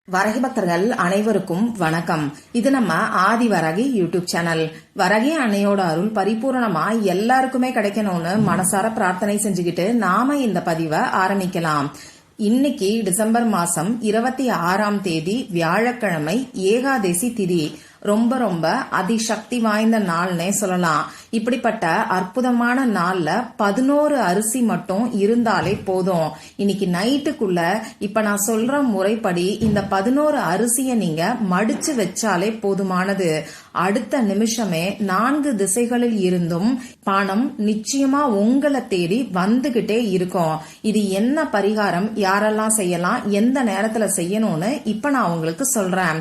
வரகி பக்தர்கள் அனைவருக்கும் வணக்கம். இது நம்ம ஆதி வரகி யூடியூப் சேனல். வரகி அன்னையோட அருள் பரிபூர்ணமா எல்லாருக்குமே கிடைக்கணும்னு மனசார பிரார்த்தனை செஞ்சுக்கிட்டு நாம இந்த பதிவை ஆரம்பிக்கலாம். இன்னைக்கு டிசம்பர் மாசம் 26ஆம் தேதி வியாழக்கிழமை, ஏகாதசி திதி. ரொம்ப ரொம்ப அதிசக்தி வாய்ந்த நாள்னே சொல்லலாம். இப்படிப்பட்ட அற்புதமான நாள்ல 11 அரிசி மட்டும் இருந்தாலே போதும். இன்னைக்கு நைட்டுக்குள்ள இப்ப நான் சொல்ற முறைப்படி இந்த 11 அரிசிய நீங்க மடிச்சு வச்சாலே போதுமானது. அடுத்த நிமிஷமே 4 திசைகளில் இருந்தும் பணம் நிச்சயமா உங்களை தேடி வந்துகிட்டே இருக்கும். இது என்ன பரிகாரம், யாரெல்லாம் செய்யலாம், எந்த நேரத்துல செய்யணும்னு இப்ப நான் உங்களுக்கு சொல்றேன்.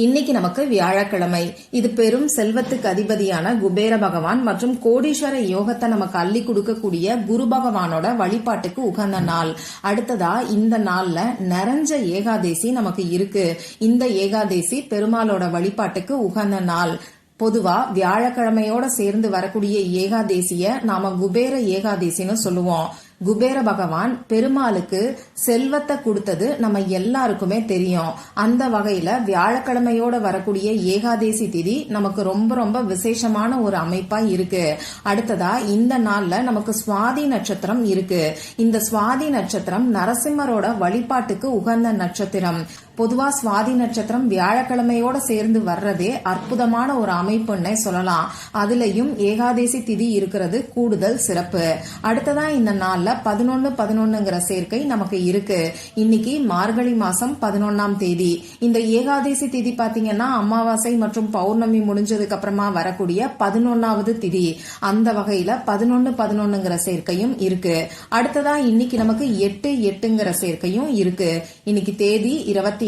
இன்னைக்கு நமக்கு வியாழக்கிழமை. இது பெரும் செல்வத்துக்கு அதிபதியான குபேர பகவான் மற்றும் கோடீஸ்வர யோகத்தை நமக்கு அள்ளி கொடுக்கக்கூடிய குரு பகவானோட வழிபாட்டுக்கு உகந்த நாள். அடுத்ததா இந்த நாள்ல நிறைஞ்ச ஏகாதசி நமக்கு இருக்கு. இந்த ஏகாதசி பெருமாளோட வழிபாட்டுக்கு உகந்த நாள். பொதுவா வியாழக்கிழமையோட சேர்ந்து வரக்கூடிய ஏகாதசிய நாம குபேர ஏகாதசின்னு சொல்லுவோம். குபேர பகவான் பெருமாளுக்கு செல்வத்தை கொடுத்தது நம்ம எல்லாருக்குமே தெரியும். அந்த வகையில வியாழக்கிழமையோட வரக்கூடிய ஏகாதசி திதி நமக்கு ரொம்ப ரொம்ப விசேஷமான ஒரு அமைப்பா இருக்கு. அடுத்ததா இந்த நாள்ல நமக்கு சுவாதி நட்சத்திரம் இருக்கு. இந்த சுவாதி நட்சத்திரம் நரசிம்மரோட வழிபாட்டுக்கு உகந்த நட்சத்திரம். பொதுவா சுவாதி நட்சத்திரம் வியாழக்கிழமையோட சேர்ந்து வர்றதே அற்புதமான ஒரு அமைப்புன்னே சொல்லலாம். அதுலயும் ஏகாதசி திதி இருக்கிறது கூடுதல் சிறப்பு. அடுத்ததா இந்த நாள்ல 11-11ங்கிற சேர்க்கை நமக்கு இருக்கு. இன்னைக்கு மார்கழி மாசம் 11ஆம் தேதி. இந்த ஏகாதசி திதி பாத்தீங்கன்னா அமாவாசை மற்றும் பௌர்ணமி முடிஞ்சதுக்கு அப்புறமா வரக்கூடிய 11வது திதி. அந்த வகையில 11-11ங்கிற சேர்க்கையும் இருக்கு. அடுத்ததா இன்னைக்கு நமக்கு 8-8ங்கிற சேர்க்கையும் இருக்கு. இன்னைக்கு தேதி 26.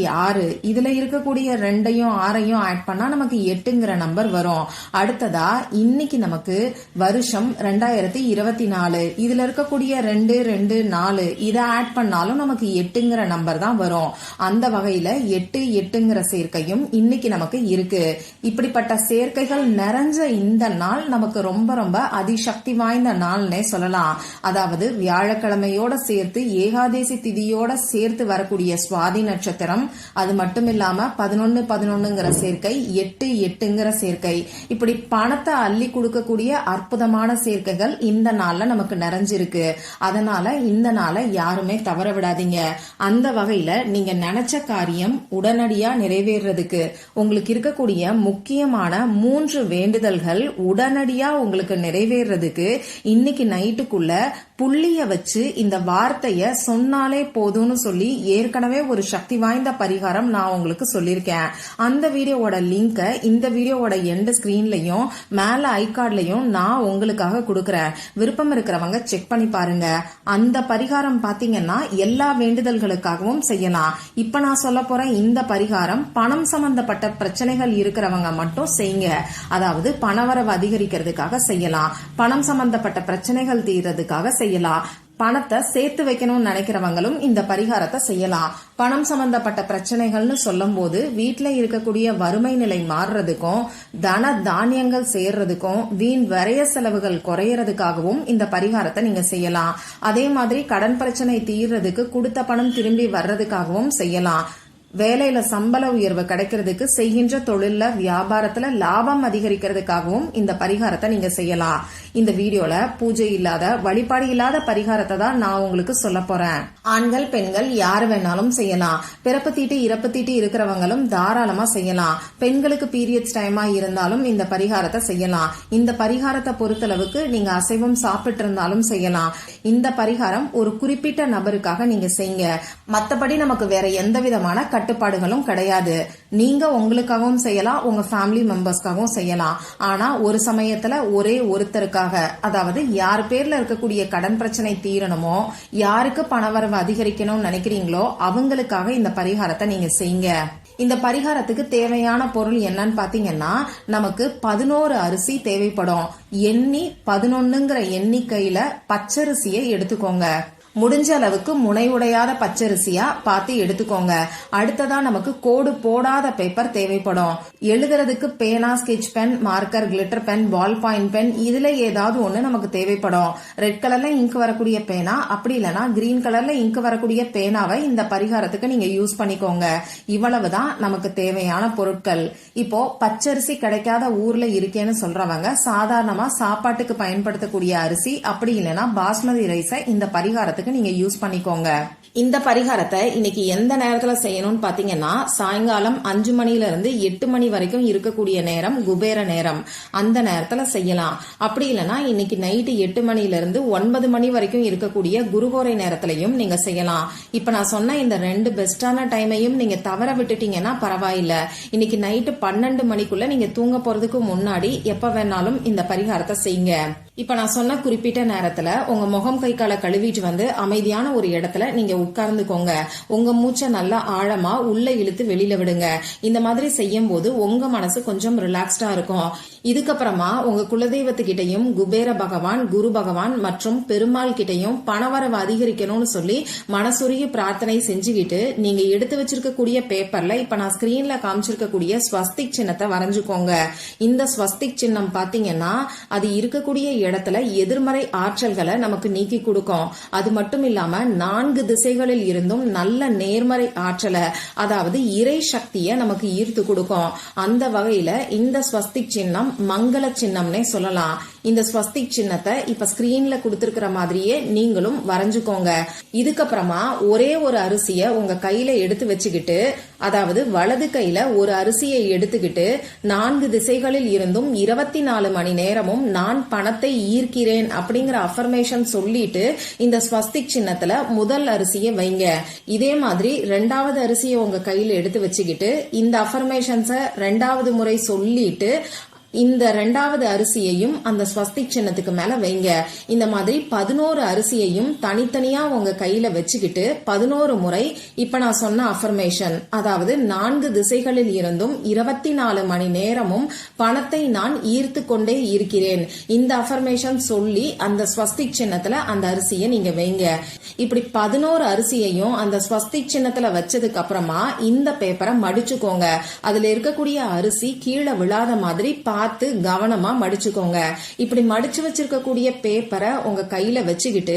இதுல இருக்கக்கூடிய 2ஐயும் 6ஐயும் ஆட் பண்ணா நமக்கு 8ங்கிற நம்பர் வரும். அடுத்ததா இன்னைக்கு நமக்கு வருஷம் 2024. இதுல இருக்கக்கூடிய 2-2-4 இதை ஆட் பண்ணாலும் நமக்கு 8ங்கிற நம்பர் தான் வரும். அந்த வகையில 8-8ங்கிற சேர்க்கையும் இன்னைக்கு நமக்கு இருக்கு. இப்படிப்பட்ட சேர்க்கைகள் நிறைஞ்ச இந்த நாள் நமக்கு ரொம்ப ரொம்ப அதிசக்தி வாய்ந்த நாள்னே சொல்லலாம். அதாவது வியாழக்கிழமையோட சேர்த்து ஏகாதசி திதியோட சேர்த்து வரக்கூடிய சுவாதி நட்சத்திரம், அது மட்டும் இல்லாம 11-11ங்கிற சேர்க்கை, 8-8ங்கிற சேர்க்கை, இப்படி பணத்தை அள்ளி கொடுக்கக்கூடிய அற்புதமான சேர்க்கைகள் இந்த நாள்ல நமக்கு நிறைஞ்சிருக்கு. அதனால இந்த நாளை யாருமே தவற விடாதீங்க. அந்த வகையில நீங்க நினைச்ச காரியம் உடனடியா நிறைவேறதுக்கு உங்களுக்கு இருக்கக்கூடிய முக்கியமான 3 வேண்டுதல்கள் உடனடியா உங்களுக்கு நிறைவேறதுக்கு இன்னைக்கு நைட்டுக்குள்ள புள்ளிய வச்சு இந்த வார்த்தைய சொன்னாலே போதும்னு சொல்லி ஏற்கனவே ஒரு சக்தி வாய்ந்த பரிகாரம் நான் உங்களுக்கு சொல்லியிருக்கேன். அந்த வீடியோவோட லிங்க இந்த வீடியோவோட எண்ட் ஸ்கிரீன்லயும் மேல ஐகார்ட்லயும் நான் உங்களுக்காக கொடுக்கறேன். விருப்பம் இருக்கிறவங்க செக் பண்ணி பாருங்க. அந்த பரிகாரம் பாத்தீங்கன்னா எல்லா வேண்டுதல்களுக்காகவும் செய்யலாம். இப்ப நான் சொல்ல போற இந்த பரிகாரம் பணம் சம்பந்தப்பட்ட பிரச்சனைகள் இருக்கிறவங்க மட்டும் செய்யுங்க. அதாவது பணவரவு அதிகரிக்கிறதுக்காக செய்யலாம், பணம் சம்பந்தப்பட்ட பிரச்சனைகள் தீர்றதுக்காக செய்யலாம். பணத்தை சேர்த்து வைக்கணும்னு நினைக்கிறவங்களும் இந்த பரிகாரத்தை செய்யலாம். பணம் சம்பந்தப்பட்ட பிரச்சனைகள்னு சொல்லும் போது வீட்டுல இருக்கக்கூடிய வறுமை நிலை மாறுறதுக்கும், தன தானியங்கள் சேர்றதுக்கும், வீண் விரய செலவுகள் குறையறதுக்காகவும் இந்த பரிகாரத்தை நீங்க செய்யலாம். அதே மாதிரி கடன் பிரச்சனை தீர்றதுக்கு, கொடுத்த பணம் திரும்பி வர்றதுக்காகவும் செய்யலாம். வேலையில சம்பள உயர்வு கிடைக்கிறதுக்கு, செய்கின்ற தொழில்ல வியாபாரத்துல லாபம் அதிகரிக்கிறதுக்காகவும் இந்த பரிகாரத்தை நீங்க செய்யலாம். இந்த வீடியோல பூஜை இல்லாத, வழிபாடு இல்லாத பரிகாரத்தை தான் நான் உங்களுக்கு சொல்ல போறேன். ஆண்கள் பெண்கள் யாரு வேணாலும் செய்யலாம். பிறப்பு தீட்டு இறப்பு தீட்டு இருக்கிறவங்களும் தாராளமா செய்யலாம். பெண்களுக்கு பீரியட்ஸ் டைமா இருந்தாலும் இந்த பரிகாரத்தை செய்யலாம். இந்த பரிகாரத்தை பொறுத்தளவுக்கு நீங்க அசைவம் சாப்பிட்டு இருந்தாலும் செய்யலாம். இந்த பரிகாரம் ஒரு குறிப்பிட்ட நபருக்காக நீங்க செய்யுங்க. மத்தபடி நமக்கு வேற எந்த விதமான கட்டுப்பாடுகளும் கிடையாது. நீங்க உங்களுக்காகவும் செய்யலாம், உங்க ஃபேமிலி மெம்பர்ஸ்க்காகவும் செய்யலாம். ஆனா ஒரு சமயத்துல ஒரே ஒருத்தருக்காக, அதாவது யார் பேர்ல இருக்கக்கூடிய கடன் பிரச்சனை தீரணுமோ, யாருக்கு பணவரவு அதிகரிக்கணும்னு நினைக்கிறீங்களோ அவங்களுக்காக இந்த பரிகாரத்தை நீங்க செய்யுங்க. இந்த பரிகாரத்துக்கு தேவையான பொருள் என்னன்னு பாத்தீங்கன்னா நமக்கு 11 அரிசி தேவைப்படும். எண்ணி 11ங்கிற எண்ணிக்கையில பச்சரிசியை எடுத்துக்கோங்க. முடிஞ்ச அளவுக்கு முனையுடையாத பச்சரிசியா பார்த்து எடுத்துக்கோங்க. அடுத்ததா நமக்கு கோடு போடாத பேப்பர் தேவைப்படும். எழுதுறதுக்கு பேனா, sketch pen, marker, glitter pen, ballpoint pen, இதுல ஏதாவது ஒண்ணு நமக்கு தேவைப்படும். ரெட் கலர்ல இங்க் வரக்கூடிய பேனா, அப்படி இல்லைன்னா கிரீன் கலர்ல இங்க் வரக்கூடிய பேனாவை இந்த பரிகாரத்துக்கு நீங்க யூஸ் பண்ணிக்கோங்க. இவ்வளவுதான் நமக்கு தேவையான பொருட்கள். இப்போ பச்சரிசி கிடைக்காத ஊர்ல இருக்கேன்னு சொல்றவங்க சாதாரணமா சாப்பாட்டுக்கு பயன்படுத்தக்கூடிய அரிசி, அப்படி இல்லைன்னா பாஸ்மதி ரைஸை இந்த பரிகாரத்துக்கு நீங்க யூஸ் பண்ணிக்கோங்க. இந்த பரிகாரத்தை இன்னைக்கு எந்த நேரத்துல செய்யணும்னு பாத்தீங்கன்னா, சாயங்காலம் 5 மணில இருந்து 8 மணி வரைக்கும் இருக்கக்கூடிய நேரம் குபேர நேரம். அந்த நேரத்துல செய்யலாம். அப்படி இல்லைன்னா இன்னைக்கு நைட்டு 8 மணில இருந்து 9 மணி வரைக்கும் இருக்கக்கூடிய குருகோரை நேரத்திலையும் நீங்க செய்யலாம். இப்ப நான் சொன்ன இந்த 2 பெஸ்டான டைமையும் நீங்க தவற விட்டுட்டீங்கன்னா பரவாயில்ல. இன்னைக்கு நைட்டு 12 மணிக்குள்ள நீங்க தூங்க போறதுக்கு முன்னாடி எப்ப வேணாலும் இந்த பரிகாரத்தை செய்யுங்க. இப்ப நான் சொன்ன குறிப்பிட்ட நேரத்துல உங்க முகம் கை காலை கழுவிட்டு வந்து அமைதியான ஒரு இடத்துல நீங்க உட்கார்ந்துக்கோங்க. உங்க மூச்சை நல்லா ஆழமா உள்ள இழுத்து வெளியில விடுங்க. இந்த மாதிரி செய்யும் போது உங்க மனசு கொஞ்சம் ரிலாக்ஸ்டா இருக்கும். இதுக்கப்புறமா உங்க குலதெய்வத்துக்கிட்டையும் குபேர பகவான், குரு பகவான் மற்றும் பெருமாள் கிட்டையும் பணவரவு அதிகரிக்கணும்னு சொல்லி மனசுருகி பிரார்த்தனை செஞ்சுக்கிட்டு நீங்க எடுத்து வச்சிருக்கக்கூடிய பேப்பர்ல இப்ப நான் ஸ்கிரீன்ல காமிச்சிருக்கக்கூடிய ஸ்வஸ்திக் சின்னத்தை வரைஞ்சுக்கோங்க. இந்த ஸ்வஸ்திக் சின்னம் பாத்தீங்கன்னா அது இருக்கக்கூடிய இடத்துல எதிர்மறை ஆற்றல்களை நமக்கு நீக்கி கொடுக்கும். அது மட்டும் இல்லாம 4 திசைகளில் இருந்தும் நல்ல நேர்மறை ஆற்றலை, அதாவது இறை சக்தியை நமக்கு ஈர்த்து கொடுக்கும். அந்த வகையில இந்த ஸ்வஸ்திக் சின்னம் மங்கள சின்னம்னே சொல்லலாம். இந்த ஸ்வஸ்திக் சின்னத்தை இப்ப ஸ்கிரீன்ல கொடுத்திருக்கிற மாதிரியே நீங்களும் வரைஞ்சுக்கோங்க. இதுக்கப்புறமா ஒரே ஒரு அரிசிய உங்க கையில எடுத்து வச்சுக்கிட்டு, அதாவது வலது கையில ஒரு அரிசியை எடுத்துக்கிட்டு 4 திசைகளில் இருந்தும் 24 மணி நேரமும் நான் பணத்தை ஈர்க்கிறேன் அப்படிங்கிற அஃபர்மேஷன் சொல்லிட்டு இந்த ஸ்வஸ்திக் சின்னத்துல முதல் அரிசியை வைங்க. இதே மாதிரி 2வது அரிசியை உங்க கையில எடுத்து வச்சுக்கிட்டு இந்த அஃபர்மேஷன்ஸ 2வது முறை சொல்லிட்டு இந்த 2வது அரிசியையும் அந்த ஸ்வஸ்திக் சின்னத்துக்கு மேல வைங்க. இந்த மாதிரி 11 அரிசியையும் தனித்தனியா உங்க கையில வச்சுக்கிட்டு 11 முறை இப்ப நான் சொன்ன அஃபர்மேஷன், அதாவது 4 திசைகளில் இருந்தும் 24 மணி நேரமும் பணத்தை நான் ஈர்த்து கொண்டே இருக்கிறேன், இந்த அஃபர்மேஷன் சொல்லி அந்த ஸ்வஸ்திக் சின்னத்துல அந்த அரிசியை நீங்க வைங்க. இப்படி 11 அரிசியையும் அந்த ஸ்வஸ்திக் சின்னத்துல வச்சதுக்கு அப்புறமா இந்த பேப்பரை மடிச்சுக்கோங்க. அதுல இருக்கக்கூடிய அரிசி கீழே விழாத மாதிரி பார்த்து கவனமா மடிச்சுக்கோங்க. இப்படி மடிச்சு வச்சிருக்கக்கூடிய பேப்பரை உங்க கையில வச்சுக்கிட்டு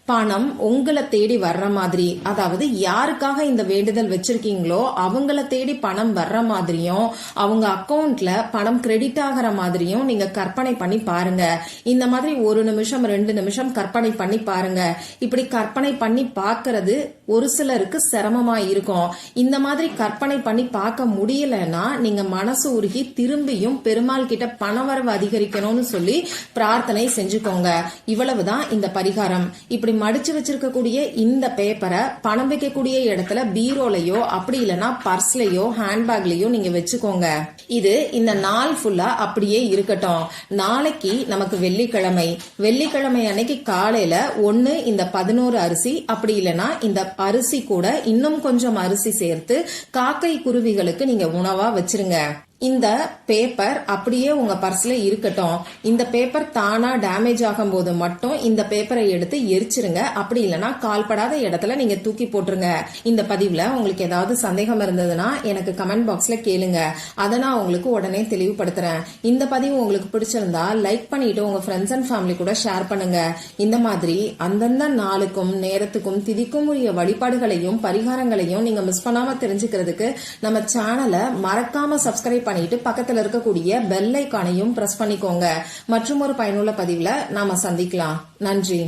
பணம் உங்களை தேடி வர்ற மாதிரி, அதாவது யாருக்காக இந்த வேண்டுதல் வச்சிருக்கீங்களோ அவங்கள தேடி பணம் வர்ற மாதிரியும் அவங்க அக்கவுண்ட்ல பணம் கிரெடிட் ஆகிற மாதிரியும் நீங்க கற்பனை பண்ணி பாருங்க. இந்த மாதிரி 1 நிமிஷம் 2 நிமிஷம் கற்பனை பண்ணி பாருங்க. இப்படி கற்பனை பண்ணி பார்க்கறது ஒரு சிலருக்கு சிரமமா இருக்கும். இந்த மாதிரி கற்பனை பண்ணி பார்க்க முடியலன்னா நீங்க மனசு உருகி திரும்பியும் பெருமாள் கிட்ட பணவரவு அதிகரிக்கணும்னு சொல்லி பிரார்த்தனை செஞ்சுக்கோங்க. இவ்வளவுதான் இந்த பரிகாரம். இப்படி மடிச்சு வச்சிருக்கக்கூடிய இந்த பேப்பரை பணம் வைக்கக்கூடிய இடத்துல பீரோலையோ அப்படி இல்லைன்னா பர்ஸ்லயோ ஹேண்ட்பேக்லயோ நீங்க வச்சுக்கோங்க. இது இந்த நாள் ஃபுல்லா அப்படியே இருக்கட்டும். நாளைக்கு நமக்கு வெள்ளிக்கிழமை அன்னைக்கு காலையில ஒண்ணு இந்த 11 அரிசி, அப்படி இல்லைன்னா இந்த அரிசி கூட இன்னும் கொஞ்சம் அரிசி சேர்த்து காக்கை குருவிகளுக்கு நீங்க உணவா வச்சிருங்க. இந்த பேப்பர் அப்படியே உங்க பர்ஸ்ல இருக்கட்டும். இந்த பேப்பர் தானா டேமேஜ் ஆகும் போது மட்டும் இந்த பேப்பரை எடுத்து எரிச்சிருங்க. அப்படி இல்லைன்னா கால்படாத இடத்துல நீங்க தூக்கி போட்டுருங்க. இந்த பதிவுல உங்களுக்கு ஏதாவது சந்தேகம் இருந்ததுன்னா எனக்கு கமெண்ட் பாக்ஸ்ல கேளுங்க. அதை நான் உங்களுக்கு உடனே தெளிவுபடுத்துறேன். இந்த பதிவு உங்களுக்கு பிடிச்சிருந்தா லைக் பண்ணிட்டு உங்க ஃப்ரெண்ட்ஸ் அண்ட் ஃபேமிலி கூட ஷேர் பண்ணுங்க. இந்த மாதிரி அந்தந்த நாளுக்கும் நேரத்துக்கும் திதிக்கும் உரிய வழிபாடுகளையும் பரிகாரங்களையும் நீங்க மிஸ் பண்ணாம தெரிஞ்சுக்கிறதுக்கு நம்ம சேனலை மறக்காம சப்ஸ்கிரைப் பண்ணிட்டு பக்கத்துல இருக்கக்கூடிய பெல் ஐகானையும் பிரஸ் பண்ணிக்கோங்க. மற்றும் ஒரு பயனுள்ள பதிவுல நாம சந்திக்கலாம். நன்றி.